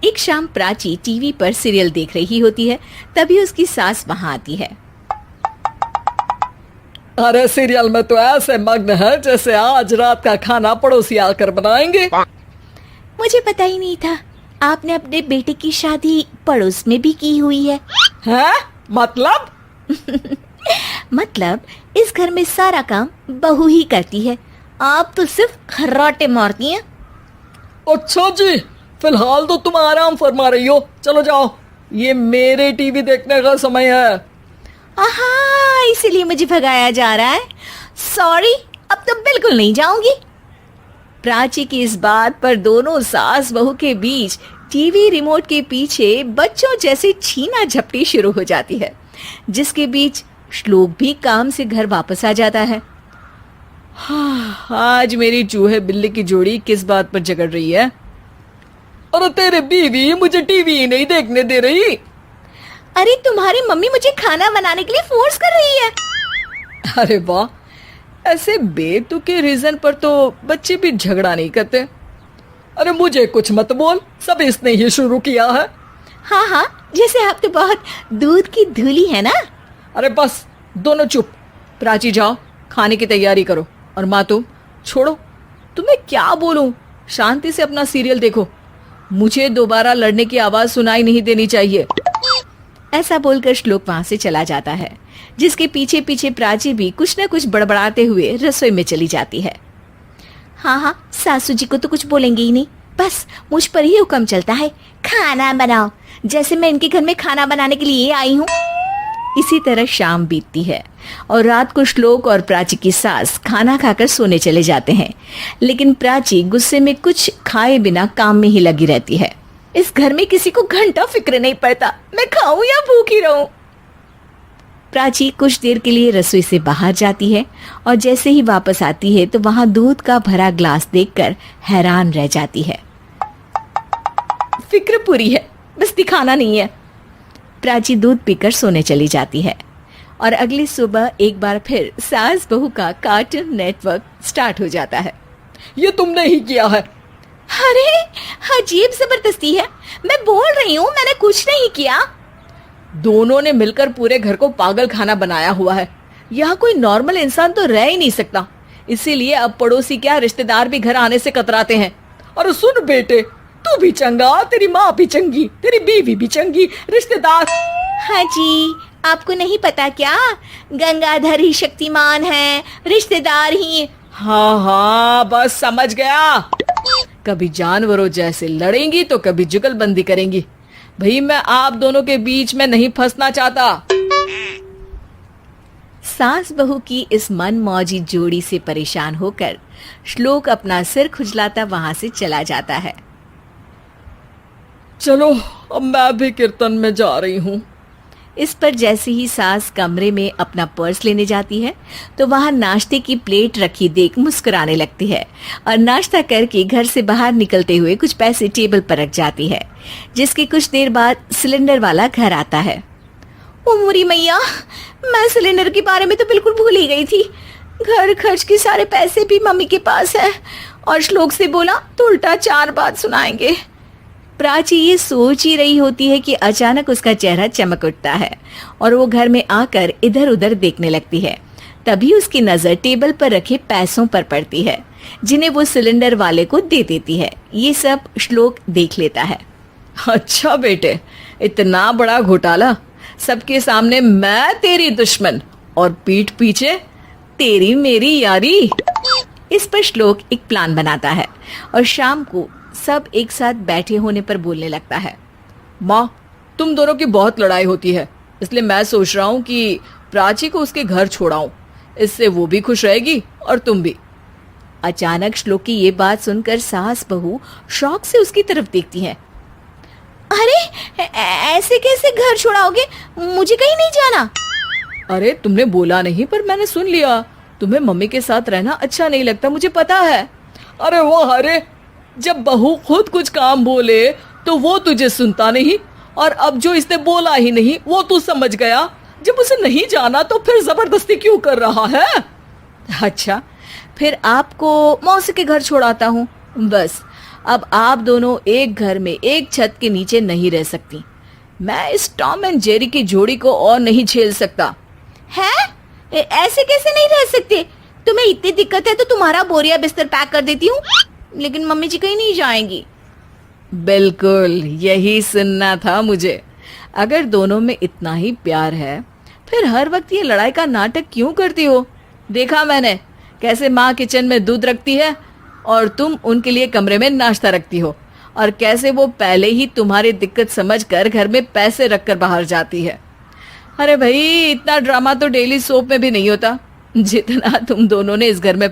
एक शाम प्राची टीवी पर सीरियल देख रही होती है। तभी उसकी सास वहां आती है। अरे सीरियल में तो ऐसे मग्न है जैसे आज रात का खाना पड़ोसी आकर बनाएंगे। मुझे पता ही नहीं था आपने अपने बेटे की शादी पड़ोस में भी की हुई है। हैं? मतलब? मतलब इस घर में सारा काम बहू ही करती है, आप तो सिर्फ खर्राटे मारती हैं। अच्छा जी, फिलहाल तो तुम आराम फरमा रही हो, चलो जाओ, ये मेरे टीवी देखने का समय है। आहा, इसीलिए मुझे भगाया जा रहा है। सॉरी, अब तो बिल्कुल नहीं जाऊंगी। प्राची की इस बात पर दोनों सास बहू के बीच टीवी रिमोट के पीछे बच्चों जैसे छीना झपटी शुरू हो जाती है, जिसके बीच श्लोक भी काम से घर वापस आ जाता है। हाँ, आज मेरी चूहे बिल्ली की जोड़ी किस बात पर झगड़ रही है? अरे तेरे बीवी मुझे टीवी ही नहीं देखने दे रही। अरे तुम्हारी मम्मी मुझे खाना बनाने के लिए फोर्स कर रही है। अरे वाह, ऐसे बेतुके रीजन पर तो बच्चे भी झगड़ा नहीं करते। अरे मुझे कुछ मत बोल, सब इसने ही शुरू किया है। हाँ हाँ, जैसे आप तो बहुत दूध की धूली है ना। अरे बस, दोनों चुप। प्राची जाओ, खाने की तैयारी करो। और माँ तुम छोड़ो, तुम्हें क्या बोलूं, शांति से अपना सीरियल देखो, मुझे दोबारा लड़ने की आवाज सुनाई नहीं देनी चाहिए। ऐसा बोलकर श्लोक वहां से चला जाता है, जिसके पीछे पीछे प्राची भी कुछ न कुछ बड़बड़ाते हुए रसोई में चली जाती है। हाँ हाँ, सासू जी को तो कुछ बोलेंगे ही नहीं, बस मुझ पर ही हुक्म चलता है, खाना बनाओ, जैसे मैं इनके घर में खाना बनाने के लिए आई हूँ। इसी तरह शाम बीतती है और रात को श्लोक और प्राची की सास खाना खाकर सोने चले जाते हैं, लेकिन प्राची गुस्से में कुछ खाए बिना काम में ही लगी रहती है। इस घर में किसी को घंटा फिक्र नहीं पड़ता, मैं खाऊं या भूखी रहूं। प्राची कुछ देर के लिए रसोई से बाहर जाती है और जैसे ही वापस आती है तो वहां दूध का भरा ग्लास देखकर हैरान रह जाती है। फिक्र पूरी है, बस दिखाना नहीं है। प्राची दूध पीकर सोने चली जाती है और अगली सुबह एक बार फिर सास बहू का कार्टून नेटवर्क स्टार्ट हो जाता है। ये तुमने ही किया है। अरे अजीब जबरदस्ती है, मैं बोल रही हूँ मैंने कुछ नहीं किया। दोनों ने मिलकर पूरे घर को पागल खाना बनाया हुआ है। यहाँ कोई नॉर्मल इंसान तो रह ही नहीं सकता, इसीलिए अब पड़ोसी क्या रिश्तेदार भी घर आने से कतराते हैं। और सुन बेटे, तू भी चंगा, तेरी माँ भी चंगी, तेरी बीवी भी चंगी, रिश्तेदार। हाँ जी, आपको नहीं पता क्या, गंगाधर ही शक्तिमान है, रिश्तेदार ही। हाँ हाँ, बस समझ गया। कभी जानवरों जैसे लड़ेंगी तो कभी जुगलबंदी करेंगी। भाई मैं आप दोनों के बीच में नहीं फंसना चाहता। सास बहू की इस मनमौजी जोड़ी से परेशान होकर श्लोक अपना सिर खुजलाता वहां से चला जाता है। चलो अब मैं भी कीर्तन में जा रही हूँ। इस पर जैसे ही सास कमरे में अपना पर्स लेने जाती है तो वहां नाश्ते की प्लेट रखी देख मुस्कुराने लगती है और नाश्ता करके घर से बाहर निकलते हुए कुछ पैसे टेबल पर रख जाती है, जिसके कुछ देर बाद सिलेंडर वाला घर आता है। ओ मोरी मैया, मैं सिलेंडर के बारे में तो बिल्कुल भूल ही गई थी। घर खर्च के सारे पैसे भी मम्मी के पास है और श्लोक से बोला तो उल्टा 4 बात सुनाएंगे। प्राची ये सोच ही रही होती है कि अचानक उसका चेहरा चमक उठता है और वो घर में आकर इधर उधर देखने लगती है। तभी उसकी नजर टेबल पर रखे पैसों पर पड़ती है, जिन्हें वो सिलेंडर वाले को दे देती है। ये सब श्लोक देख लेता है। अच्छा बेटे, इतना बड़ा घोटाला, सबके सामने मैं तेरी दुश्मन और पीठ पीछे तेरी मेरी यारी। इस पर श्लोक एक प्लान बनाता है और शाम को सब एक साथ बैठे होने पर बोलने लगता है। माँ, तुम दोनों की बहुत लड़ाई होती है, इसलिए मैं सोच रहा हूँ कि प्राची को उसके घर छोड़ाऊं, इससे वो भी खुश रहेगी और तुम भी। अचानक श्लोक की ये बात सुनकर सास बहू शौक से उसकी तरफ देखती है। अरे ऐसे कैसे घर छोड़ाओगे, मुझे कहीं नहीं जाना। अरे तुमने बोला नहीं पर मैंने सुन लिया, तुम्हें मम्मी के साथ रहना अच्छा नहीं लगता, मुझे पता है। अरे वाह, अरे जब बहू खुद कुछ काम बोले तो वो तुझे सुनता नहीं, और अब जो इसने बोला ही नहीं वो तू समझ गया। जब उसे नहीं जाना तो फिर जबरदस्ती क्यों कर रहा है? अच्छा, फिर आपको मौसी के घर छोड़ाता हूँ, बस अब आप दोनों एक घर में एक छत के नीचे नहीं रह सकती। मैं इस टॉम एंड जेरी की जोड़ी को और नहीं झेल सकता। है? ऐसे कैसे नहीं रह सकते? तुम्हें इतनी दिक्कत है तो तुम्हारा बोरिया बिस्तर पैक कर देती हूँ, लेकिन मम्मी जी कहीं नहीं जाएंगी। बिल्कुल यही सुनना था मुझे। अगर दोनों में इतना ही प्यार है फिर हर वक्त ये लड़ाई का नाटक क्यों करती हो? देखा मैंने कैसे माँ किचन में दूध रखती है और तुम उनके लिए कमरे में नाश्ता रखती हो, और कैसे वो पहले ही तुम्हारी दिक्कत समझकर घर में पैसे रखकर बाहर जाती है। अरे भाई, इतना ड्रामा तो डेली सोप में भी नहीं होता जितना तुम दोनों ने इस घर में